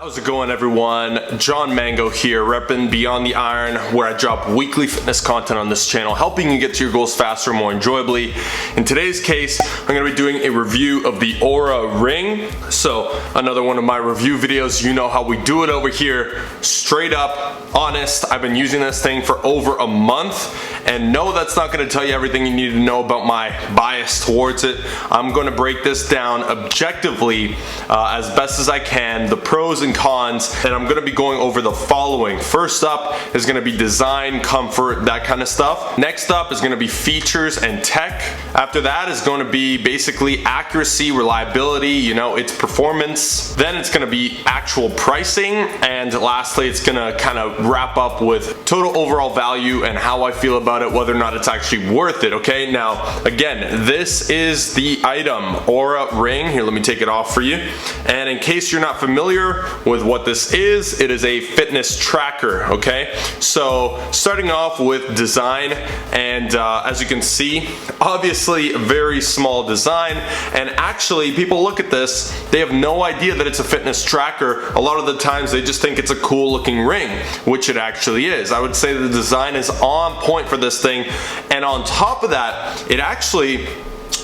How's it going, everyone? John Mango here, repping Beyond the Iron, where I drop weekly fitness content on this channel, helping you get to your goals faster and more enjoyably. In today's case, I'm going to be doing a review of the Oura ring. So, another one of my review videos. You know how we do it over here. Straight up, honest. I've been using this thing for over a month, and no, that's not going to tell you everything you need to know about my bias towards it. I'm going to break this down objectively as best as I can, the pros and cons, and I'm going to be going over the following. First up is going to be design, comfort, that kind of stuff. Next up is going to be features and tech. After that is going to be basically accuracy, reliability, you know, its performance. Then it's going to be actual pricing, and lastly it's going to kind of wrap up with total overall value and how I feel about it, whether or not it's actually worth it. Okay, now again, this is the item Oura ring. Here, let me take it off for you. And in case you're not familiar with what this is, it is a fitness tracker. Okay, so starting off with design, and as you can see, obviously a very small design, and actually people look at this, they have no idea that it's a fitness tracker. A lot of the times they just think it's a cool looking ring, which it actually is. I would say the design is on point for this thing, and on top of that, it actually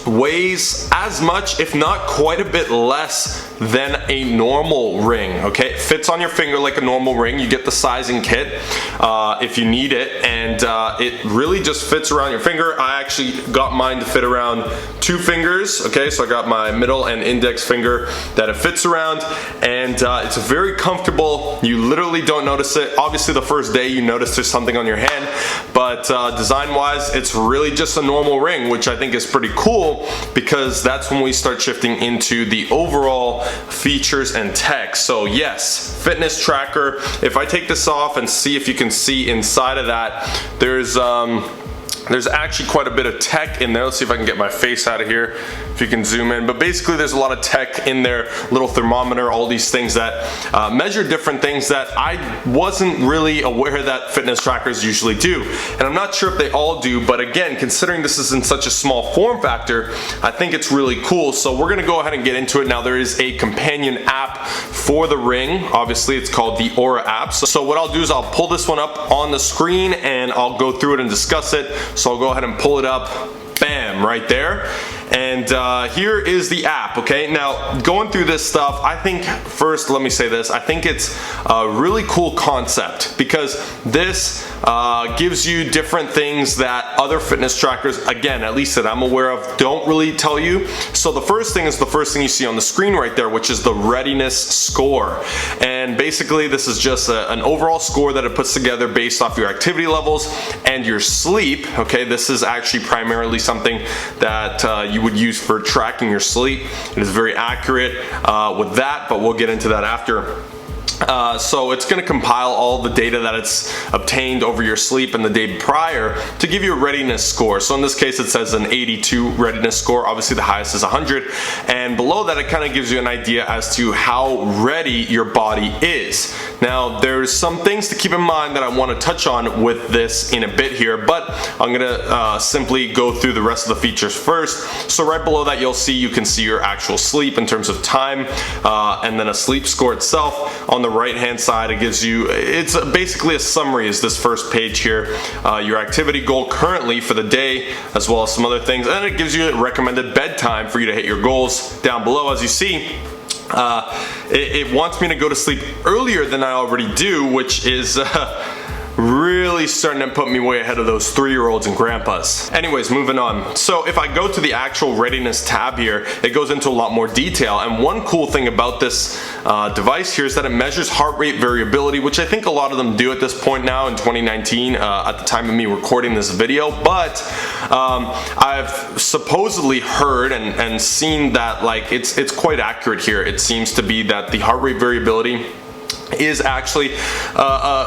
weighs as much, if not quite a bit less than a normal ring. Okay, it fits on your finger like a normal ring. You get the sizing kit if you need it, and it really just fits around your finger. I actually got mine to fit around 2 fingers. Okay, so I got my middle and index finger that it fits around, and it's very comfortable. You literally don't notice it. Obviously the first day you notice there's something on your hand, but design wise it's really just a normal ring, which I think is pretty cool, because that's when we start shifting into the overall features and tech. So yes, fitness tracker. If I take this off and see if you can see inside of that, there's actually quite a bit of tech in there. Let's see if I can get my face out of here, if you can zoom in. But basically there's a lot of tech in there, little thermometer, all these things that measure different things that I wasn't really aware that fitness trackers usually do. And I'm not sure if they all do, but again, considering this is in such a small form factor, I think it's really cool. So we're gonna go ahead and get into it. Now there is a companion app for the ring. Obviously it's called the Oura app. So what I'll do is I'll pull this one up on the screen and I'll go through it and discuss it. So I'll go ahead and pull it up, bam, right there. And here is the app. Okay, now going through this stuff, I think first let me say this, I think it's a really cool concept, because this gives you different things that other fitness trackers, again, at least that I'm aware of, don't really tell you. So the first thing is the first thing you see on the screen right there, which is the readiness score. And basically this is just an overall score that it puts together based off your activity levels and your sleep. Okay, this is actually primarily something that you would use for tracking your sleep. It is very accurate with that, but we'll get into that after. So it's going to compile all the data that it's obtained over your sleep and the day prior to give you a readiness score. So in this case it says an 82 readiness score. Obviously the highest is 100, and below that it kind of gives you an idea as to how ready your body is. Now there's some things to keep in mind that I want to touch on with this in a bit here, but I'm going to simply go through the rest of the features first. So right below that you can see your actual sleep in terms of time, and then a sleep score itself. On the right hand side it gives you, it's basically a summary, is this first page here, your activity goal currently for the day, as well as some other things, and it gives you a recommended bedtime for you to hit your goals. Down below, as you see, it wants me to go to sleep earlier than I already do, which is really starting to put me way ahead of those 3-year-olds and grandpas. Anyways, moving on. So if I go to the actual readiness tab here, it goes into a lot more detail, and one cool thing about this device here is that it measures heart rate variability, which I think a lot of them do at this point now in 2019 at the time of me recording this video. But I've supposedly heard and seen that like it's quite accurate here. It seems to be that the heart rate variability is actually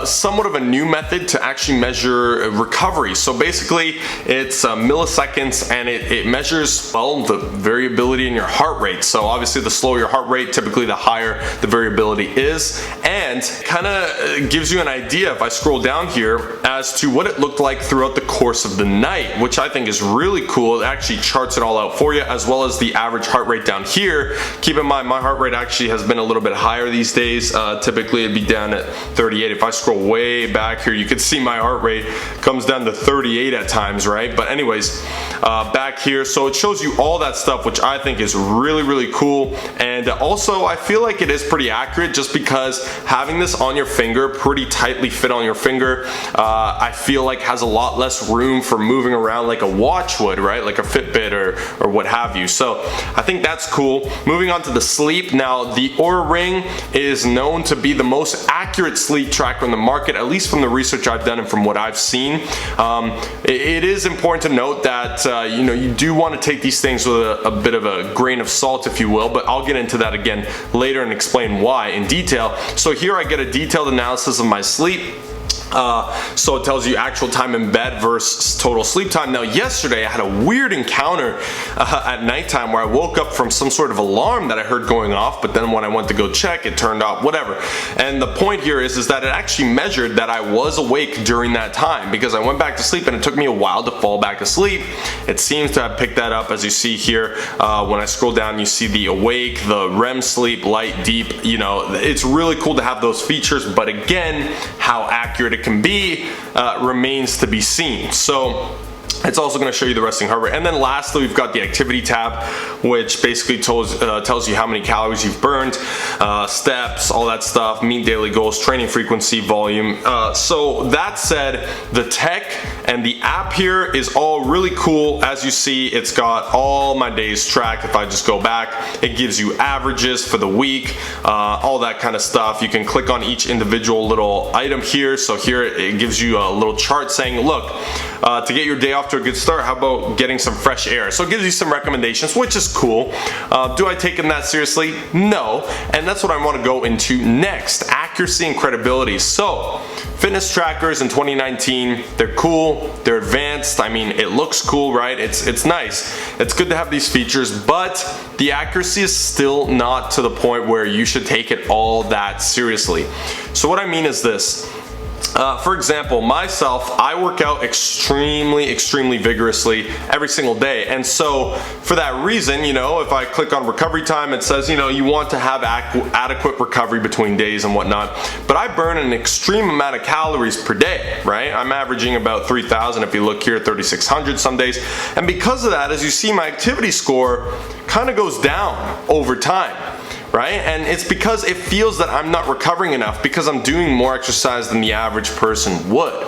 somewhat of a new method to actually measure recovery. So basically it's milliseconds, and it measures, well, the variability in your heart rate. So obviously the slower your heart rate, typically the higher the variability is. and kind of gives you an idea, if I scroll down here, as to what it looked like throughout the course of the night, which I think is really cool. It actually charts it all out for you, as well as the average heart rate down here. Keep in mind, my heart rate actually has been a little bit higher these days. Typically it'd be down at 38. If I scroll way back here, you can see my heart rate comes down to 38 at times, right? But anyways, back here, so it shows you all that stuff, which I think is really cool. And also I feel like it is pretty accurate, just because having this on your finger, pretty tightly fit on your finger, I feel like has a lot less room for moving around like a watch would, right? Like a Fitbit or what have you. So I think that's cool. Moving on to the sleep. Now, the Oura Ring is known to be the most accurate sleep tracker in the market, at least from the research I've done and from what I've seen. It is important to note that you know, you do want to take these things with a bit of a grain of salt, if you will, but I'll get into that again later and explain why in detail. So here I get a detailed analysis of my sleep. So it tells you actual time in bed versus total sleep time. Now, yesterday I had a weird encounter at nighttime where I woke up from some sort of alarm that I heard going off, but then when I went to go check, it turned off, whatever. And the point here is that it actually measured that I was awake during that time, because I went back to sleep and it took me a while to fall back asleep. It seems to have picked that up, as you see here. When I scroll down, you see the awake, the REM sleep, light, deep. You know, it's really cool to have those features, but again, how accurate it can be remains to be seen. So it's also going to show you the resting heart rate. And then lastly, we've got the activity tab, which basically tells you how many calories you've burned, steps, all that stuff, meet daily goals, training frequency, volume. So that said, the tech and the app here is all really cool. As you see, it's got all my days tracked. If I just go back, it gives you averages for the week, all that kind of stuff. You can click on each individual little item here. So here it gives you a little chart saying, look, to get your day off to a good start, how about getting some fresh air? So it gives you some recommendations, which is cool. Do I take them that seriously? No. And that's what I want to go into next, accuracy and credibility. So fitness trackers in 2019, they're cool, they're advanced. I mean, it looks cool, right? It's nice. It's good to have these features, but the accuracy is still not to the point where you should take it all that seriously. So what I mean is this. For example, myself, I work out extremely vigorously every single day, and so for that reason, you know, if I click on recovery time, it says, you know, you want to have adequate recovery between days and whatnot, but I burn an extreme amount of calories per day, right? I'm averaging about 3,000 if you look here, 3,600 some days, and because of that, as you see, my activity score kind of goes down over time. Right? And it's because it feels that I'm not recovering enough because I'm doing more exercise than the average person would.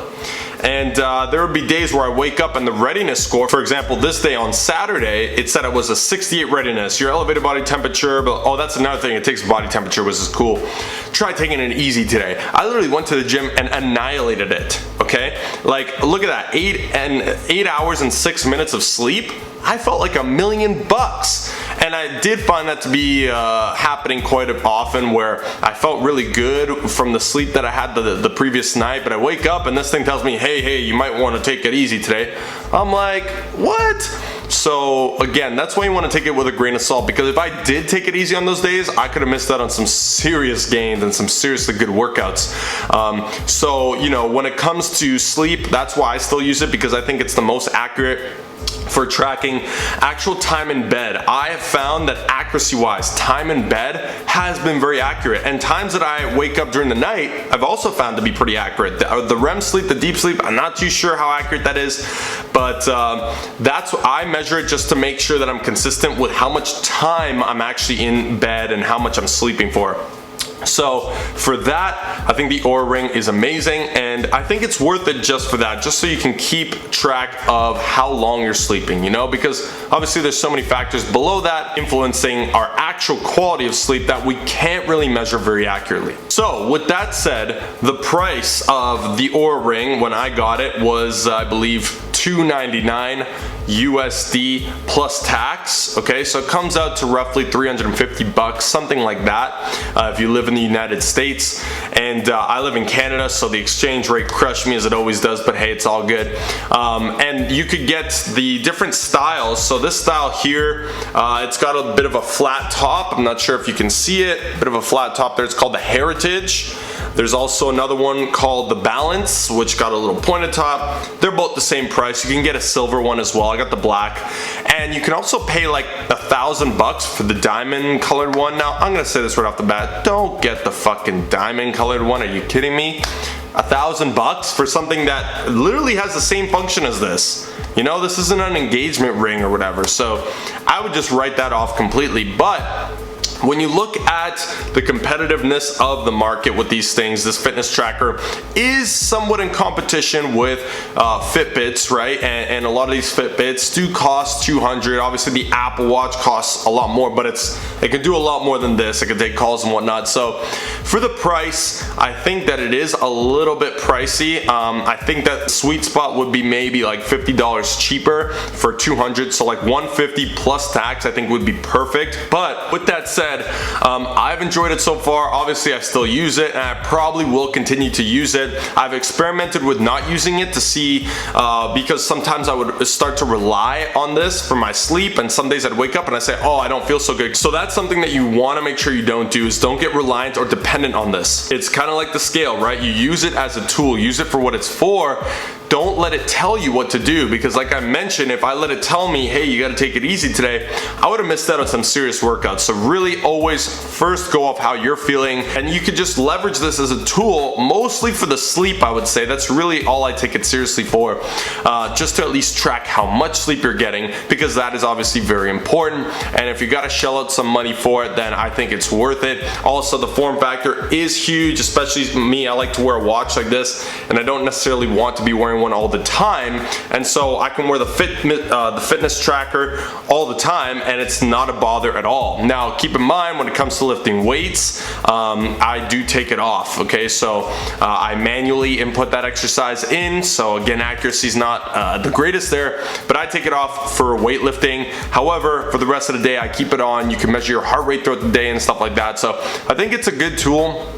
And there would be days where I wake up and the readiness score, for example, this day on Saturday, it said it was a 68 readiness. Your elevated body temperature, but oh, that's another thing, it takes body temperature, which is cool. Try taking it easy today. I literally went to the gym and annihilated it, okay? Like, look at that, 8 hours and 6 minutes of sleep. I felt like $1 million. And I did find that to be happening quite often, where I felt really good from the sleep that I had the previous night, but I wake up and this thing tells me, hey, you might want to take it easy today. I'm like, what? So again, that's why you want to take it with a grain of salt, because if I did take it easy on those days, I could have missed out on some serious gains and some seriously good workouts. So, you know, when it comes to sleep, that's why I still use it, because I think it's the most accurate for tracking actual time in bed. I have found that accuracy wise, time in bed has been very accurate, and times that I wake up during the night I've also found to be pretty accurate. The REM sleep, the deep sleep, I'm not too sure how accurate that is, but that's what I measure it, just to make sure that I'm consistent with how much time I'm actually in bed and how much I'm sleeping for. So for that, I think the Oura Ring is amazing, and I think it's worth it just for that, just so you can keep track of how long you're sleeping, you know, because obviously there's so many factors below that influencing our actual quality of sleep that we can't really measure very accurately. So with that said, the price of the Oura Ring when I got it was, I believe, $299 USD plus tax. Okay, so it comes out to roughly 350 bucks, something like that, if you live in in the United States, and I live in Canada, so the exchange rate crushed me as it always does, but hey, it's all good. And you could get the different styles. So this style here, it's got a bit of a flat top. I'm not sure if you can see it, bit of a flat top there. It's called the Heritage. There's also another one called the Balance, which got a little pointed top. They're both the same price. You can get a silver one as well. I got the black. And you can also pay like $1,000 for the diamond colored one. Now, I'm gonna say this right off the bat. Don't get the fucking diamond colored one. Are you kidding me? $1,000 for something that literally has the same function as this. You know, this isn't an engagement ring or whatever. So I would just write that off completely. But when you look at the competitiveness of the market with these things, this fitness tracker is somewhat in competition with Fitbits, right? And a lot of these Fitbits do cost $200. Obviously, the Apple Watch costs a lot more, but it can do a lot more than this. It can take calls and whatnot. So for the price, I think that it is a little bit pricey. I think that the sweet spot would be maybe like $50 cheaper for $200. So like $150 plus tax, I think would be perfect. But with that said, I've enjoyed it so far. Obviously, I still use it, and I probably will continue to use it. I've experimented with not using it to see, because sometimes I would start to rely on this for my sleep, and some days I'd wake up and I say, oh, I don't feel so good. So that's something that you want to make sure you don't do, is don't get reliant or dependent on this. It's kind of like the scale, right? You use it as a tool, use it for what it's for. Don't let it tell you what to do, because like I mentioned, if I let it tell me, hey, you got to take it easy today, I would have missed out on some serious workouts. So really always first go off how you're feeling, and you could just leverage this as a tool, mostly for the sleep, I would say. That's really all I take it seriously for, just to at least track how much sleep you're getting, because that is obviously very important. And if you got to shell out some money for it, then I think it's worth it. Also, the form factor is huge, especially me. I like to wear a watch like this, and I don't necessarily want to be wearing one all the time, and so I can wear the fitness tracker all the time, and it's not a bother at all. Now, keep in mind, when it comes to lifting weights, I do take it off. Okay, so I manually input that exercise in, so again, accuracy is not the greatest there, but I take it off for weightlifting. However, for the rest of the day, I keep it on. You can measure your heart rate throughout the day and stuff like that, so I think it's a good tool.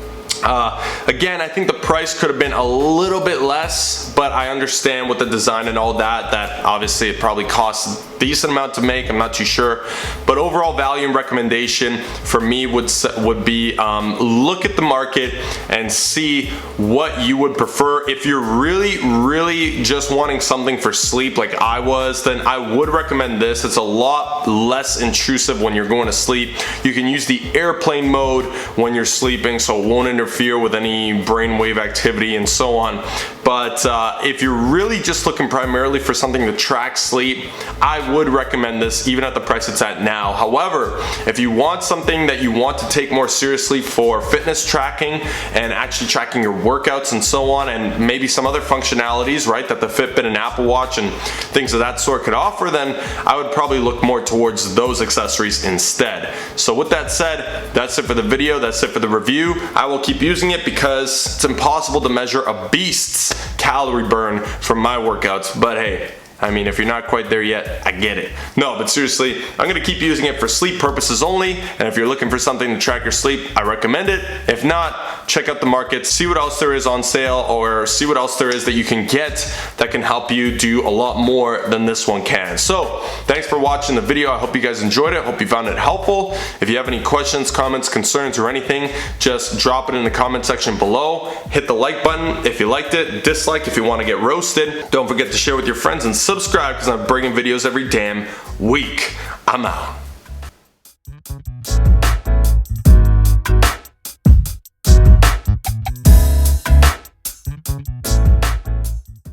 Again, I think the price could have been a little bit less, but I understand with the design and all that, that obviously it probably costs a decent amount to make. I'm not too sure, but overall value and recommendation for me would be look at the market and see what you would prefer. If you're really just wanting something for sleep like I was, then I would recommend this. It's a lot less intrusive when you're going to sleep. You can use the airplane mode when you're sleeping, so it won't interfere with any brainwave activity and so on. But if you're really just looking primarily for something to track sleep, I would recommend this even at the price it's at now. However, if you want something that you want to take more seriously for fitness tracking and actually tracking your workouts and so on, and maybe some other functionalities, right, that the Fitbit and Apple Watch and things of that sort could offer, then I would probably look more towards those accessories instead. So with that said, that's it for the video, that's it for the review. I will keep using it because it's impossible to measure a beast's calorie burn from my workouts, but hey, I mean, if you're not quite there yet, I get it. No, but seriously, I'm gonna keep using it for sleep purposes only, and if you're looking for something to track your sleep, I recommend it. If not, check out the market, see what else there is on sale, or see what else there is that you can get that can help you do a lot more than this one can. So, thanks for watching the video. I hope you guys enjoyed it. I hope you found it helpful. If you have any questions, comments, concerns, or anything, just drop it in the comment section below. Hit the like button if you liked it, dislike if you want to get roasted. Don't forget to share with your friends and subscribe, because I'm bringing videos every damn week. I'm out.